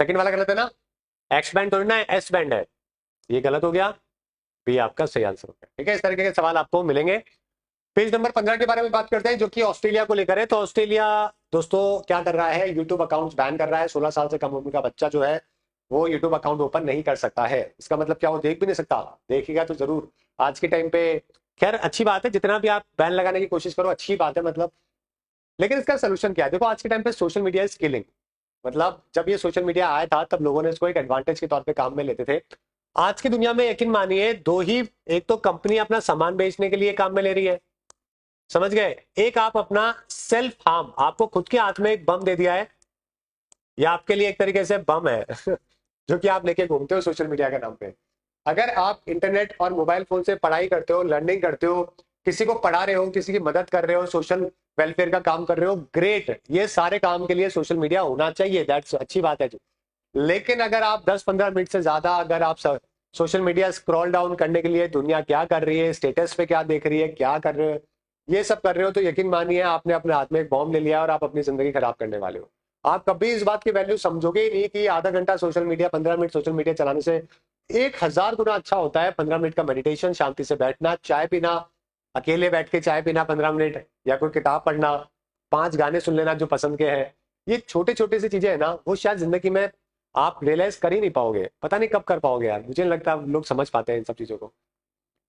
Second वाला गलत है ना, एक्स बैंड थोड़ी ना है, एस बैंड है, ये गलत हो गया, बी आपका सही आंसर हो गया। ठीक है, इस तरीके के सवाल आपको मिलेंगे। पेज नंबर 15 के बारे में बात करते हैं, जो कि ऑस्ट्रेलिया को लेकर है। तो ऑस्ट्रेलिया दोस्तों क्या कर रहा है, यूट्यूब अकाउंट बैन कर रहा है। 16 साल से कम उम्र का बच्चा जो है वो यूट्यूब अकाउंट ओपन नहीं कर सकता है। इसका मतलब क्या, वो देख भी नहीं सकता? देखेगा तो जरूर आज के टाइम पे। खैर अच्छी बात है, जितना भी आप बैन लगाने की कोशिश करो अच्छी बात है, मतलब। लेकिन इसका सोल्यूशन क्या है? देखो आज के टाइम पे सोशल मीडिया इज किलिंग। मतलब जब ये सोशल मीडिया आया था तब लोगों ने इसको एक एडवांटेज के तौर पे काम में लेते थे। आज की दुनिया में यकीन मानिए दो ही, एक तो कंपनी अपना सामान बेचने के लिए काम में ले रही है, समझ गए, एक आप अपना सेल्फ हार्म, आपको खुद के हाथ में एक बम दे दिया है, या आपके लिए एक तरीके से बम है जो कि आप लेके घूमते हो सोशल मीडिया के नाम पे। अगर आप इंटरनेट और मोबाइल फोन से पढ़ाई करते हो, लर्निंग करते हो, किसी को पढ़ा रहे हो, किसी की मदद कर रहे हो, सोशल वेलफेयर का काम कर रहे हो, ग्रेट, ये सारे काम के लिए सोशल मीडिया होना चाहिए, दैट्स अच्छी बात है जी। लेकिन अगर आप 10-15 मिनट से ज्यादा अगर आप सोशल मीडिया स्क्रॉल डाउन करने के लिए दुनिया क्या कर रही है, स्टेटस पे क्या देख रही है, क्या कर रहे हो, ये सब कर रहे हो, तो यकीन मानिए आपने अपने हाथ में एक बॉम्ब ले लिया और आप अपनी जिंदगी खराब करने वाले हो। आप कभी इस बात की वैल्यू समझोगे ही नहीं कि आधा घंटा social media, 15 minute social media चलाने से 1000 गुना अच्छा होता है 15 मिनट का मेडिटेशन, शांति से बैठना, चाय पीना, अकेले बैठ के चाय पीना 15 मिनट, या कोई किताब पढ़ना, 5 गाने सुन लेना जो पसंद के हैं। ये छोटे छोटे सी चीजें है ना, वो शायद जिंदगी में आप रियलाइज कर ही नहीं पाओगे, पता नहीं कब कर पाओगे यार, मुझे नहीं लगता लोग समझ पाते हैं इन सब चीजों को।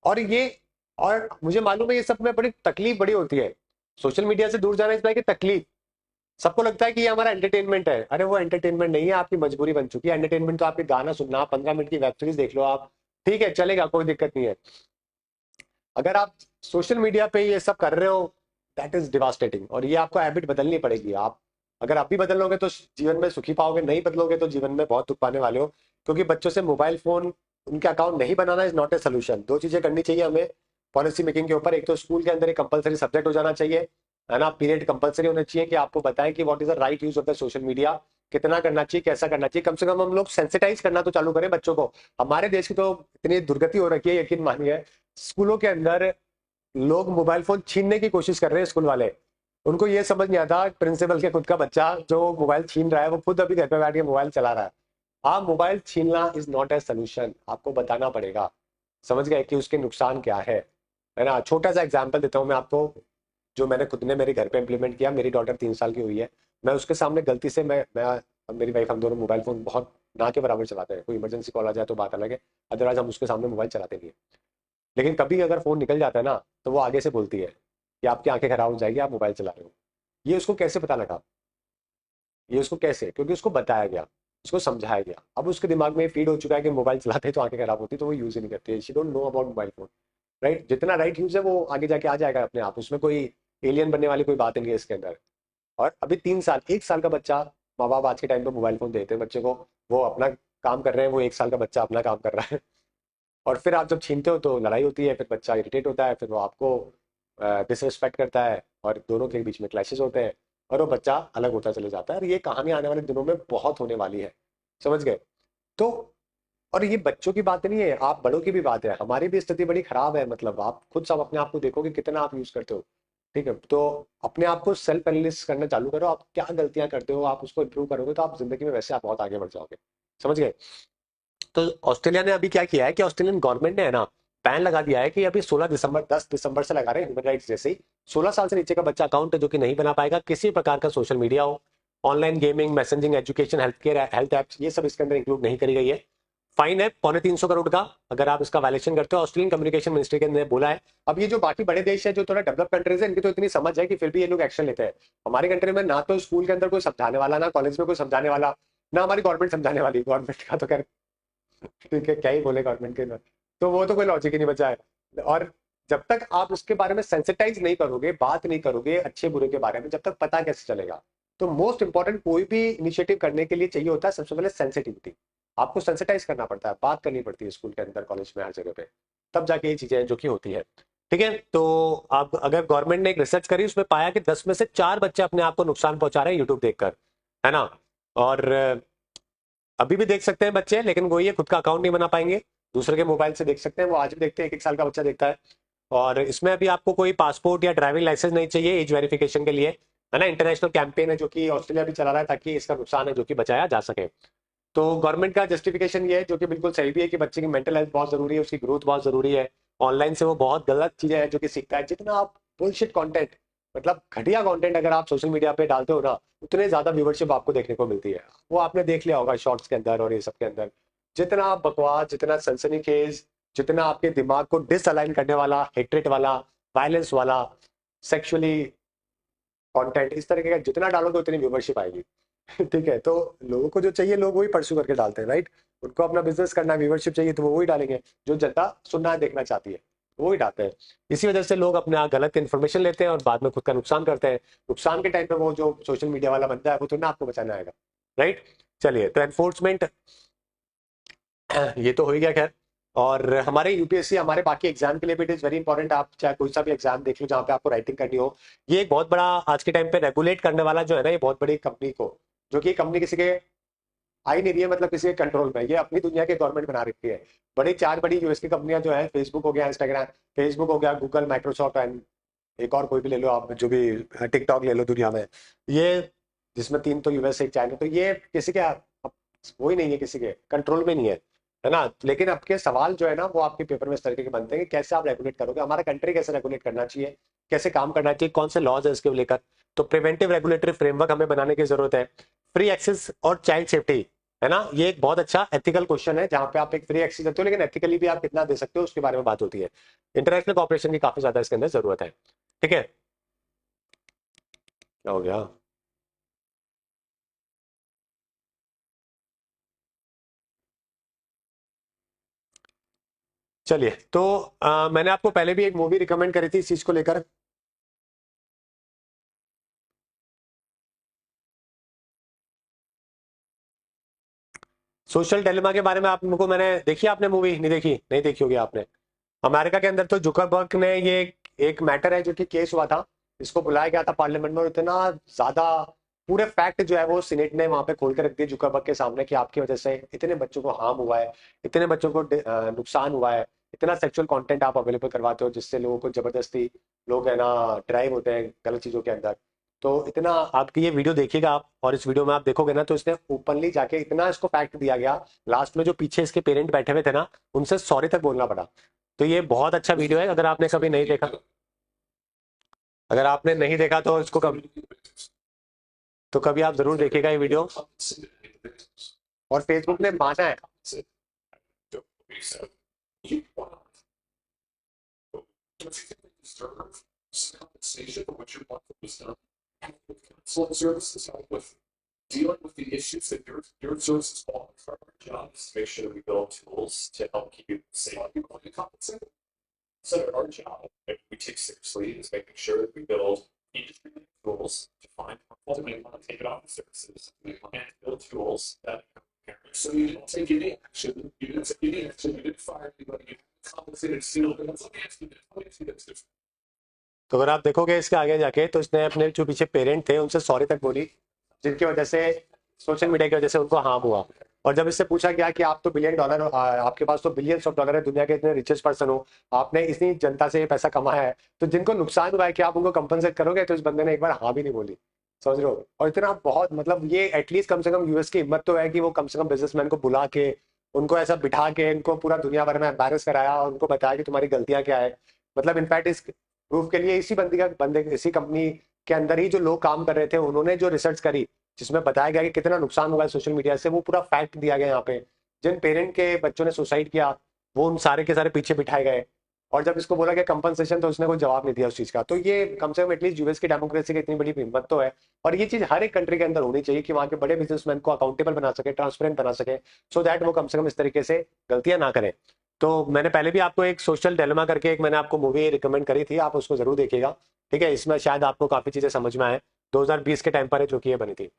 और ये, और मुझे मालूम है ये सब में बड़ी तकलीफ बड़ी होती है, सोशल मीडिया से दूर जाना इतना की तकलीफ। सबको लगता है कि ये हमारा एंटरटेनमेंट है, अरे वो एंटरटेनमेंट नहीं है, आपकी मजबूरी बन चुकी है। एंटरटेनमेंट तो आपके गाना सुनना, 15 मिनट की वेब सीरीज देख लो आप, ठीक है चलेगा, कोई दिक्कत नहीं है। अगर आप सोशल मीडिया पे ये सब कर रहे हो, दैट इज डिवास्टेटिंग, और ये आपको हैबिट बदलनी पड़ेगी। आप अगर आप भी बदलोगे तो जीवन में सुखी पाओगे, नहीं बदलोगे तो जीवन में बहुत दुख पाने वाले हो। क्योंकि बच्चों से मोबाइल फोन, उनके अकाउंट नहीं बनाना इज नॉट ए सोल्यूशन। दो चीजें करनी चाहिए हमें पॉलिसी मेकिंग के ऊपर, एक तो स्कूल के अंदर एक कंपलसरी सब्जेक्ट हो जाना चाहिए, है ना, पीरियड कंपलसरी होना चाहिए कि आपको बताएं कि what is the right use of the social media, कितना करना चाहिए, कैसा करना चाहिए। कम से कम हम लोग सेंसिटाइज करना तो चालू करें बच्चों को। हमारे देश की तो इतनी दुर्गति हो रखी है, यकीन मानिए, स्कूलों के अंदर लोग मोबाइल फोन छीनने की कोशिश कर रहे हैं, स्कूल वाले। उनको ये समझ नहीं आता प्रिंसिपल के खुद का बच्चा जो मोबाइल छीन रहा है, वो खुद अभी घर पे बैठ के मोबाइल चला रहा है। आप मोबाइल छीनना इज नॉट ए सोल्यूशन, आपको बताना पड़ेगा, समझ गए, कि उसके नुकसान क्या है ना। छोटा सा एग्जांपल देता हूँ मैं आपको, जो मैंने खुद ने मेरे घर पे इंप्लीमेंट किया। मेरी डॉटर 3 साल की हुई है, मैं उसके सामने गलती से मैं और मेरी वाइफ, हम दोनों मोबाइल फोन बहुत ना के बराबर चलाते हैं। कोई इमरजेंसी कॉल आ जाए तो बात अलग है, अदरवाइज हम उसके सामने मोबाइल चलाते नहीं है। लेकिन कभी अगर फोन निकल जाता है ना, तो वो आगे से बोलती है कि आपकी आंखें खराब हो जाएगी, आप मोबाइल चला रहे हो। ये उसको कैसे पता लगा? ये उसको कैसे? क्योंकि उसको बताया गया, उसको समझाया गया। अब उसके दिमाग में फीड हो चुका है कि मोबाइल चलाते हैं तो आंखें खराब होती है, तो वो यूज ही नहीं करती है। She don't know about mobile phone, right. जितना राइट यूज है वो आगे जाके आ जाएगा अपने आप, उसमें कोई एलियन बनने वाली कोई बात नहीं है इसके अंदर। और अभी 3 साल, 1 साल का बच्चा, माँ बाप आज के टाइम पे मोबाइल फोन देते हैं बच्चे को, वो अपना काम कर रहे हैं, वो 1 साल का बच्चा अपना काम कर रहा है। और फिर आप जब छीनते हो तो लड़ाई होती है, फिर बच्चा इरिटेट होता है, फिर वो आपको डिसरिस्पेक्ट करता है, और दोनों के बीच में क्लैशेस होते हैं, और वो बच्चा अलग होता चले जाता है। और ये कहानी आने वाले दिनों में बहुत होने वाली है, समझ गए। तो और ये बच्चों की बात नहीं है, आप बड़ों की भी बात है, हमारी भी स्थिति बड़ी खराब है। मतलब आप खुद सब अपने आप को देखो कि कितना आप यूज करते हो, ठीक है। तो अपने आप को सेल्फ एनालिसिस करना चालू करो, आप क्या गलतियां करते हो, आप उसको इंप्रूव करोगे तो आप जिंदगी में वैसे आप बहुत आगे बढ़ जाओगे, समझ गए। तो ऑस्ट्रेलिया ने अभी क्या किया है कि ऑस्ट्रेलियन गवर्नमेंट ने, है ना, बैन लगा दिया है कि अभी 16 दिसंबर, 10 दिसंबर से लगा रहे हैं, ह्यूमन राइट्स जैसे ही। 16 साल से नीचे का बच्चा अकाउंट है जो कि नहीं बना पाएगा, किसी प्रकार का सोशल मीडिया हो, online gaming, messaging, education, health care, health apps, ये सब इसके अंदर इंक्लूड नहीं करी गई है। फाइन है 350 करोड़ का अगर आप इसका वायलेशन करते हो, ऑस्ट्रेलियन कम्युनिकेशन मिनिस्ट्री ने बोला है। अब ये जो बाकी बड़े देश है जो थोड़ा डेवलप कंट्रीज है, इनकी तो इतनी समझ है कि फिर भी ये लोग एक्शन लेते हैं। हमारे कंट्री में ना तो स्कूल के अंदर कोई समझाने वाला, ना कॉलेज में कोई समझाने वाला, ना हमारी गवर्नमेंट समझाने वाली। गवर्नमेंट का तो खैर ठीक है, क्या ही बोले गवर्नमेंट के, तो वो तो कोई लॉजिक ही नहीं बचा है। और जब तक आप उसके बारे में सेंसिटाइज नहीं करोगे, बात नहीं करोगे अच्छे बुरे के बारे में, जब तक पता कैसे चलेगा। तो मोस्ट इंपॉर्टेंट कोई भी इनिशिएटिव करने के लिए चाहिए होता है सबसे पहले सेंसिटिविटी। आपको सेंसिटाइज करना पड़ता है, बात करनी पड़ती है स्कूल के अंदर, कॉलेज में, हर जगह पे, तब जाके ये चीजें जो कि होती है। ठीक है, तो अब अगर गवर्नमेंट ने एक रिसर्च करी, उसमें पाया कि 10 में से 4 बच्चे अपने आप को नुकसान पहुंचा रहे हैं यूट्यूब देखकर, है ना। और अभी भी देख सकते हैं बच्चे, लेकिन वो ये खुद का अकाउंट नहीं बना पाएंगे, दूसरे के मोबाइल से देख सकते हैं। वो आज भी देखते हैं, 1 1 साल का बच्चा देखता है। और इसमें अभी आपको कोई पासपोर्ट या ड्राइविंग लाइसेंस नहीं चाहिए एज वेरिफिकेशन के लिए, है ना। इंटरनेशनल कैंपेन है जो कि ऑस्ट्रेलिया भी चला रहा है ताकि इसका नुकसान है जो कि बचाया जा सके। तो गवर्नमेंट का जस्टिफिकेशन ये है, जो कि बिल्कुल सही भी है, कि बच्चे की मेंटल हेल्थ बहुत जरूरी है, उसकी ग्रोथ बहुत जरूरी है। ऑनलाइन से वो बहुत गलत चीजें हैं जो कि सीखता है। जितना आप बुलशिट कंटेंट, मतलब घटिया कंटेंट अगर आप सोशल मीडिया पे डालते हो ना, उतने ज्यादा व्यूवरशिप आपको देखने को मिलती है। वो आपने देख लिया होगा शॉर्ट्स के अंदर और ये सब के अंदर। जितना आप बकवास, जितना सनसनीखेज, जितना आपके दिमाग को डिसअलाइन करने वाला, हेट्रेट वाला, वायलेंस वाला, सेक्सुअली कंटेंट इस तरीके का जितना डालोगे उतनी व्यूवरशिप आएगी। ठीक है, तो लोगों को जो चाहिए लोग वही परस्यू करके डालते हैं, राइट। उनको अपना बिजनेस करना है, व्यूवरशिप चाहिए तो वो वही डालेंगे। जो जनता सुनना देखना चाहती है वो ही डालते हैं। इसी वजह से लोग अपना गलत इन्फॉर्मेशन लेते हैं और बाद में खुद का नुकसान करते हैं। नुकसान के टाइम पे वो जो सोशल मीडिया वाला बंदा है वो तो ना आपको बचाने आएगा, राइट। चलिए, तो एनफोर्समेंट ये तो हो ही गया, खैर। और हमारे यूपीएससी, हमारे बाकी एग्जाम के लिए भी इट इज वेरी इंपॉर्टेंट। आप चाहे कोई सा भी एग्जाम देख लो जहाँ पे आपको राइटिंग करनी हो, ये एक बहुत बड़ा आज के टाइम पे रेगुलेट करने वाला जो है ना, ये बहुत बड़ी कंपनी को, जो कि कंपनी किसी के आ ही नहीं रही है, मतलब किसी के कंट्रोल में, ये अपनी दुनिया के गवर्नमेंट बना रखी है। बड़ी चार बड़ी यूएस की कंपनियां जो है, फेसबुक हो गया, इंस्टाग्राम, फेसबुक हो गया, गूगल, माइक्रोसॉफ्ट एंड एक और कोई भी ले लो आप, जो भी टिकटॉक ले लो दुनिया में, ये जिसमें तीन तो यूएस एक चाइना, तो ये किसी के वो ही नहीं है, किसी के कंट्रोल में नहीं है ना। लेकिन आपके सवाल जो है ना वो आपके पेपर में इस तरीके के बनते हैं कि कैसे आप रेगुलेट करोगे, हमारा कंट्री कैसे रेगुलेट करना चाहिए, कैसे काम करना चाहिए, कौन से लॉज है इसके लेकर। तो प्रिवेंटिव रेगुलेटरी फ्रेमवर्क हमें बनाने की जरूरत है। फ्री एक्सेस और चाइल्ड सेफ्टी, है ना, ये एक बहुत अच्छा एथिकल क्वेश्चन है, जहां पे आप एक फ्री एक्सेस देते हो लेकिन एथिकली भी आप कितना दे सकते हो उसके बारे में बात होती है। इंटरनेशनल कॉपरेशन की काफी ज्यादा इसके अंदर जरूरत है। ठीक है, क्या हो गया। चलिए, तो मैंने आपको पहले भी एक मूवी रिकमेंड करी थी इस चीज को लेकर। सोशल डिलेमा के बारे में आपको मैंने देखी, आपने मूवी नहीं देखी, नहीं देखी होगी आपने। अमेरिका के अंदर तो जुकरबर्ग ने ये एक मैटर है जो कि केस हुआ था, इसको बुलाया गया था पार्लियामेंट में, और इतना ज्यादा पूरे फैक्ट जो है वो सीनेट ने वहां पे खोल के रख दिए जुकरबर्ग के सामने, कि आपकी वजह से इतने बच्चों को हार्म हुआ है, इतने बच्चों को नुकसान हुआ है, इतना सेक्सुअल कंटेंट आप अवेलेबल करवाते हो जिससे लोगों को जबरदस्ती, लोग है ना ड्राइव होते हैं गलत चीजों के अंदर। तो इतना आपकी ये वीडियो देखिएगा आप, और इस वीडियो में आप देखोगे ना तो इसने ओपनली जाके इतना इसको फैक्ट दिया गया, लास्ट में जो पीछे इसके पेरेंट बैठे हुए थे ना, उनसे सॉरी तक बोलना पड़ा। तो ये बहुत अच्छा वीडियो है, अगर आपने कभी नहीं देखा, अगर आपने नहीं देखा तो इसको कभी, तो कभी आप जरूर देखिएगा ये वीडियो। और फेसबुक ने माना है। compensation for what your month was done. Full services help with dealing with the issues that your services fall for our jobs. Make sure that we build tools to help keep you safe. You want to compensate. So our job that we take seriously is making sure that we build industry tools to find ultimately want to take it off the services and build tools that so you didn't take any action. You didn't take any action. You didn't fire anybody. You compensated still. Let me ask you this. Let me ask you this. तो अगर आप देखोगे इसके आगे जाके, तो इसने अपने जो पीछे पेरेंट थे उनसे सॉरी तक बोली, जिनकी वजह से सोशल मीडिया की वजह से उनको हार्म हुआ। और जब इससे पूछा गया कि आप तो बिलियन डॉलर, आपके पास तो बिलियंस ऑफ डॉलर है, दुनिया के इतने रिचेस्ट पर्सन हो, आपने इतनी जनता से ये पैसा कमाया है, तो जिनको नुकसान हुआ है कि आप उनको कंपनसेट करोगे, तो इस बंदे ने एक बार हाँ भी नहीं बोली। समझ रहे हो। और इतना बहुत, मतलब ये एटलीस्ट कम से कम यूएस की हिम्मत तो है कि वो कम से कम बिजनेसमैन को बुला के, उनको ऐसा बिठा के, इनको पूरा दुनिया भर में एम्बेरस कराया और उनको बताया कि तुम्हारी गलतियां क्या है। मतलब इनफैक्ट इस प्रूफ के लिए इसी बंदे इसी कंपनी के अंदर ही जो लोग काम कर रहे थे, उन्होंने जो रिसर्च करी जिसमें बताया गया कि कितना नुकसान हुआ है सोशल मीडिया से, वो पूरा फैक्ट दिया गया यहाँ पे। जिन पेरेंट के बच्चों ने सुसाइड किया, वो उन सारे के सारे पीछे बिठाए गए। और जब इसको बोला गया कंपनसेशन, तो उसने कोई जवाब नहीं दिया उस चीज का। तो ये कम से कम एटलीस्ट यूएस की डेमोक्रेसी की इतनी बड़ी हिम्मत तो है। और ये चीज हर एक कंट्री के अंदर होनी चाहिए कि वहां के बड़े बिजनेसमैन को अकाउंटेबल बना सके, ट्रांसपेरेंट बना सके, सो दैट वो कम से कम इस तरीके से गलतियां ना करें। तो मैंने पहले भी आपको एक सोशल डिलेमा करके एक मैंने आपको मूवी रिकमेंड करी थी, आप उसको जरूर देखिएगा। ठीक है, इसमें शायद आपको काफी चीजें समझ में आए। 2020 के टाइम पर है जो कि ये बनी थी।